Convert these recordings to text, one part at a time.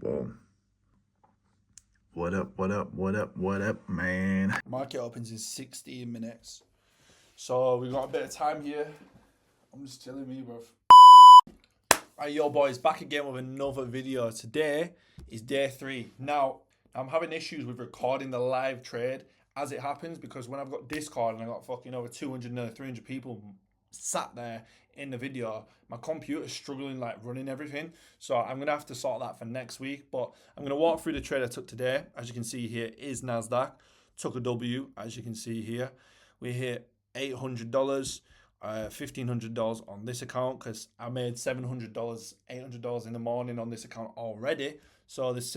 Whoa. What up, what up, what up, what up, man? Market opens in 16 minutes. So we've got a bit of time here. I'm just telling me, bruv. Alright, yo boys, back again with another video. Today is day 3. Now, I'm having issues with recording the live trade as it happens because when I've got Discord and I've got fucking over 200, 300 people sat there in the video, my computer's struggling like running everything. So I'm going to have to sort that for next week. But I'm going to walk through the trade I took today. As you can see here is NASDAQ. Took a W, as you can see here. We hit $800. $1,500 on this account because I made $700, $800 in the morning on this account already. So this,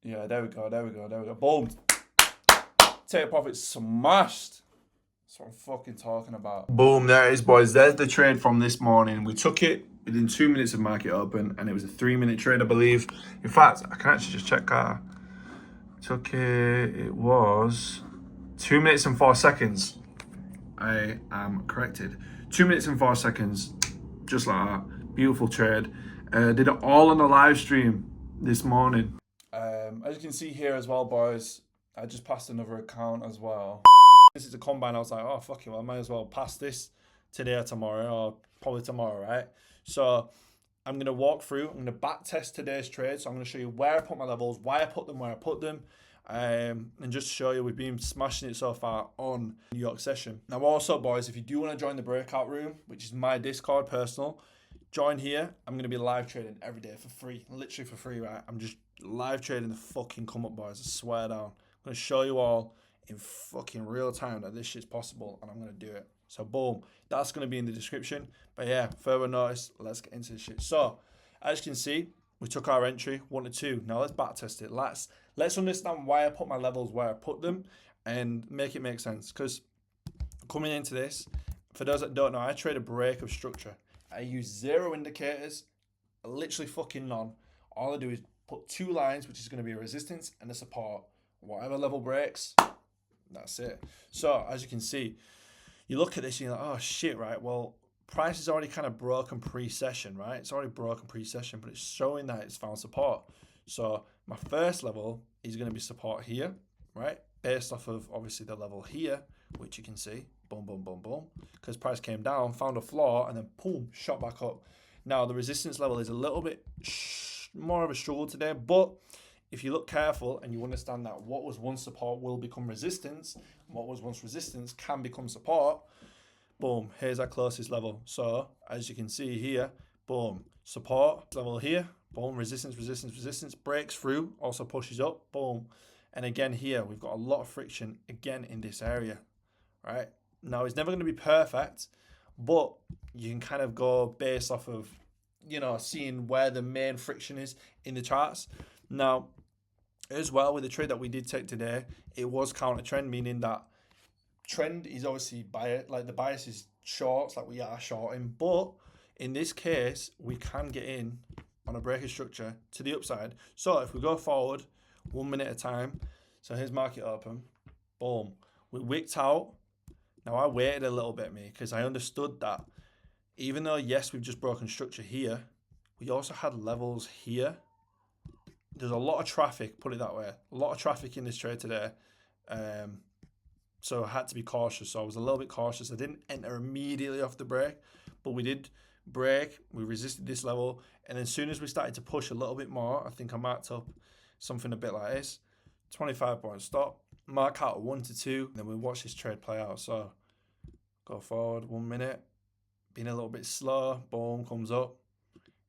yeah, there we go. Boom. Take profit smashed. That's what I'm fucking talking about. Boom, there it is, boys. There's the trade from this morning. We took it within 2 minutes of market open, and it was a 3-minute trade, I believe. In fact, I can actually just check our. Took it. It was 2 minutes and 4 seconds. I am corrected. 2 minutes and 4 seconds, just like that. Beautiful trade. Did it all on the live stream this morning. As you can see here as well, boys, I just passed another account as well. This is a combine. I was like, oh, fuck it, well, I might as well pass this today or tomorrow, or probably tomorrow, right? So I'm going to walk through. I'm going to back test today's trade. So I'm going to show you where I put my levels, why I put them where I put them, and just show you we've been smashing it so far on New York session. Now also, boys, if you do want to join the breakout room, which is my Discord personal, join here. I'm going to be live trading every day for free, literally for free, right? I'm just live trading the fucking come up, boys. I swear down. I'm going to show you all in fucking real time that this shit's possible, and I'm going to do it. So boom, that's going to be in the description. But yeah, further notice, let's get into this shit. So as you can see, we took our entry 1 to 2. Now let's back test it. Let's understand why I put my levels where I put them and make it make sense. Because coming into this, for those that don't know, I trade a break of structure. I use 0 indicators, literally fucking none. All I do is put 2 lines, which is going to be a resistance and a support. Whatever level breaks, that's it. So as you can see, you look at this and you're like, oh shit, right? Well, price is already kind of broken pre-session, right? It's already broken pre-session, but it's showing that it's found support. So my first level is going to be support here, right? Based off of obviously the level here, which you can see, boom, boom, boom, boom. Because price came down, found a floor, and then boom, shot back up. Now the resistance level is a little bit more of a struggle today, but if you look careful and you understand that what was once support will become resistance, and what was once resistance can become support, boom, here's our closest level. So as you can see here, boom, support level here, boom, resistance, resistance, resistance, breaks through, also pushes up, boom. And again here, we've got a lot of friction again in this area, right? Now it's never going to be perfect, but you can kind of go based off of, you know, seeing where the main friction is in the charts. Now, as well, with the trade that we did take today, it was counter trend, meaning that trend is obviously bias, like the bias is shorts, like we are shorting, but in this case, we can get in on a breaking structure to the upside. So if we go forward 1 minute at a time, so here's market open, boom, we wicked out. Now I waited a little bit, me, because I understood that even though, yes, we've just broken structure here, we also had levels here. There's a lot of traffic, put it that way, a lot of traffic in this trade today. So I had to be cautious. So I was a little bit cautious. I didn't enter immediately off the break, but we did break. We resisted this level. And then as soon as we started to push a little bit more, I think I marked up something a bit like this. 25 point stop. Mark out 1 to 2. And then we watch this trade play out. So go forward 1 minute. Being a little bit slow. Boom, comes up.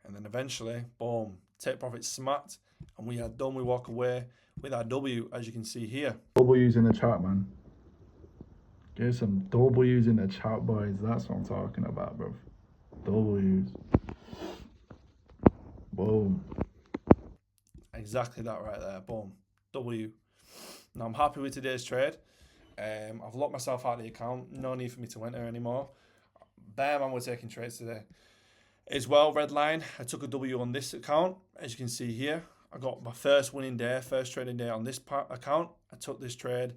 And then eventually, boom, take profit smacked. And we are done. We walk away with our W, as you can see here. W's in the chat, man. Get some W's in the chat, boys. That's what I'm talking about, bro. W's. Boom. Exactly that right there. Boom. W. Now I'm happy with today's trade. I've locked myself out of the account. No need for me to enter anymore. Bam, and we're taking trades today. As well, red line, I took a W on this account. As you can see here, I got my first winning day, first trading day on this account. I took this trade,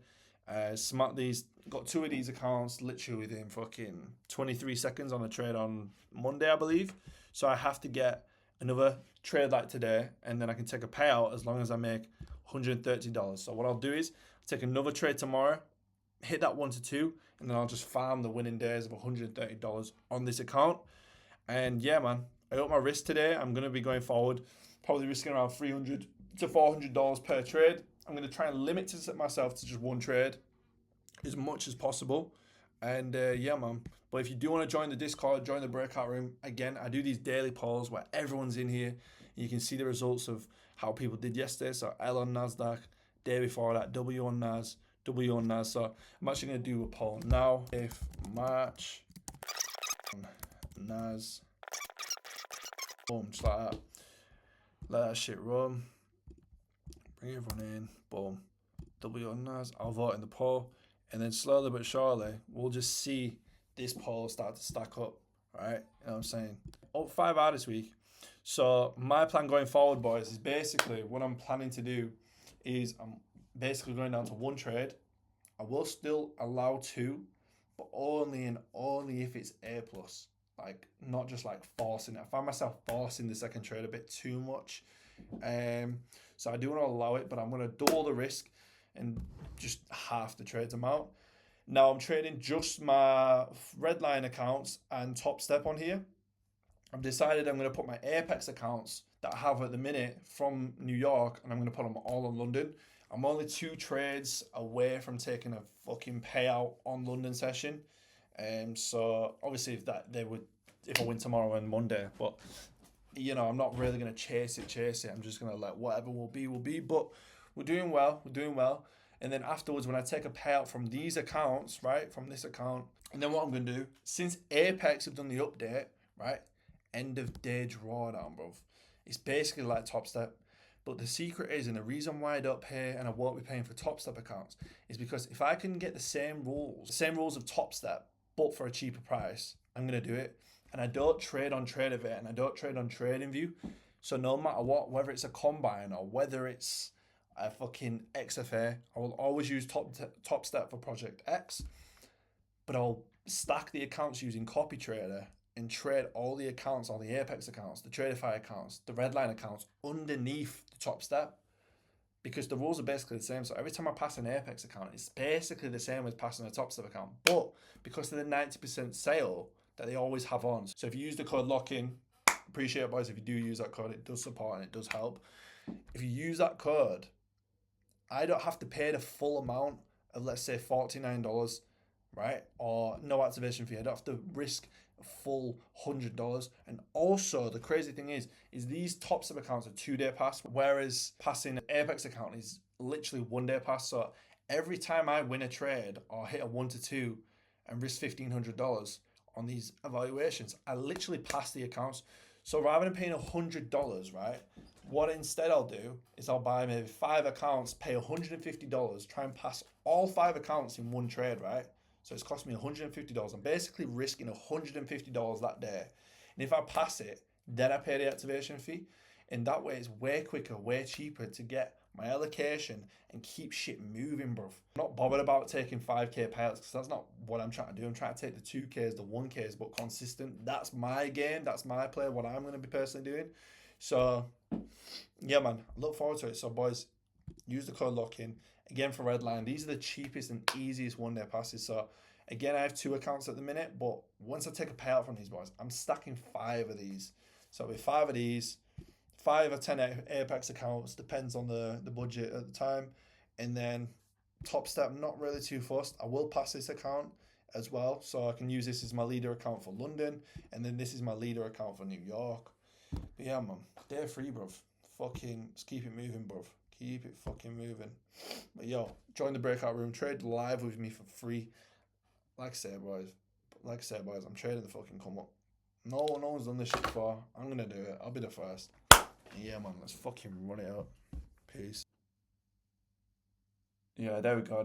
smacked these, got 2 of these accounts literally within fucking 23 seconds on a trade on Monday, I believe. So I have to get another trade like today, and then I can take a payout as long as I make $130. So what I'll do is take another trade tomorrow, hit that 1 to 2, and then I'll just farm the winning days of $130 on this account. And yeah, man, I got my risk today. I'm going to be going forward, probably risking around $300 to $400 per trade. I'm going to try and limit myself to just one trade as much as possible. And yeah, man. But if you do want to join the Discord, join the breakout room. Again, I do these daily polls where everyone's in here. And you can see the results of how people did yesterday. So L on NASDAQ, day before that, W on NAS, W on NAS. So I'm actually going to do a poll now. If March on NAS, boom, just like that. Let that shit run. Bring everyone in, boom. W on NAS. I'll vote in the poll. And then slowly but surely, we'll just see this poll start to stack up, right? You know what I'm saying? Up 5 out this week. So my plan going forward, boys, is basically what I'm planning to do is I'm basically going down to one trade. I will still allow 2, but only if it's A+. Like, not just like forcing it. I find myself forcing the second trade a bit too much. So I do want to allow it, but I'm going to double the risk and just half the trades amount. Now I'm trading just my Redline accounts and Top Step on here. I've decided I'm going to put my Apex accounts that I have at the minute from New York, and I'm going to put them all on London. I'm only 2 trades away from taking a fucking payout on London session. So obviously if I win tomorrow and Monday, but you know, I'm not really going to chase it. I'm just going to let whatever will be. But we're doing well. And then afterwards, when I take a payout from these accounts, right, from this account, and then what I'm going to do, since Apex have done the update, right, end of day drawdown, bro. It's basically like Top Step. But the secret is, and the reason why I don't pay and I won't be paying for Top Step accounts is because if I can get the same rules of Top Step, but for a cheaper price, I'm going to do it. And I don't trade on Tradeovate and I don't trade on TradingView. So no matter what, whether it's a combine or whether it's a fucking XFA, I will always use Top Step for Project X, but I'll stack the accounts using Copy Trader and trade all the accounts, all the Apex accounts, the Tradeify accounts, the Redline accounts underneath the Top Step, because the rules are basically the same. So every time I pass an Apex account, it's basically the same as passing a Top Step account, but because of the 90% sale that they always have on. So if you use the code LOCKIN, appreciate it, boys. If you do use that code, it does support and it does help. If you use that code, I don't have to pay the full amount of, let's say, $49, right? Or no activation fee. I don't have to risk a full $100. And also, the crazy thing is these Top Step accounts are 2-day pass, whereas passing an Apex account is literally 1-day pass. So every time I win a trade or hit a 1 to 2 and risk $1,500 on these evaluations, I literally pass the accounts. So rather than paying $100, right? What instead I'll do is I'll buy maybe 5 accounts, pay $150, try and pass all 5 accounts in one trade, right? So it's cost me $150. I'm basically risking $150 that day. And if I pass it, then I pay the activation fee. And that way it's way quicker, way cheaper to get my allocation and keep shit moving, bruv. I'm not bothered about taking 5k payouts because that's not what I'm trying to do. I'm trying to take the 2ks, the 1ks, but consistent. That's my game. That's my play, what I'm going to be personally doing. So, yeah, man, I look forward to it. So, boys, use the code LOCKIN. Again, for Redline, these are the cheapest and easiest 1-day passes. So, again, I have 2 accounts at the minute, but once I take a payout from these boys, I'm stacking 5 of these. So, with 5 of these, 5 or 10 Apex accounts, depends on the budget at the time. And then Top Step, not really too fussed. I will pass this account as well. So, I can use this as my leader account for London. And then this is my leader account for New York. But yeah, man, day 3, bruv. Fucking, just keep it moving, bruv. Keep it fucking moving. But yo, join the breakout room. Trade live with me for free. Like I said, boys, I'm trading the fucking come up. No one's done this shit before. I'm gonna do it. I'll be the first. Yeah, man, let's fucking run it up. Peace. Yeah, there we go.